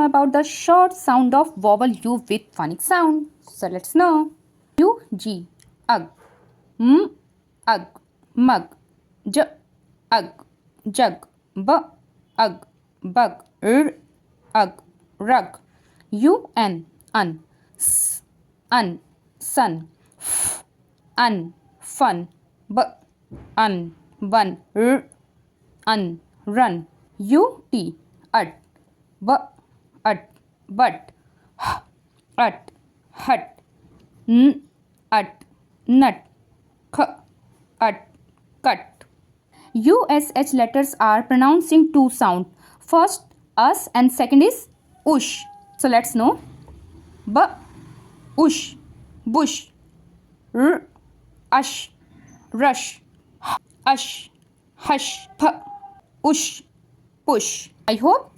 know about the short sound of vowel U with phonic sound. So let's know. U, G, ug, m, ug, mug, j, ug, jug, b, ug, bug, r, ug, rug, un, s, sun, f, fun, b, bun, r, run, ut, b, but, hut, nut, cut. USH letters are pronounced in two sounds. First, us, and second is ush. So let's know. B, ush, bush, r, ush, rush, ush, hush, p, ush, push. I hope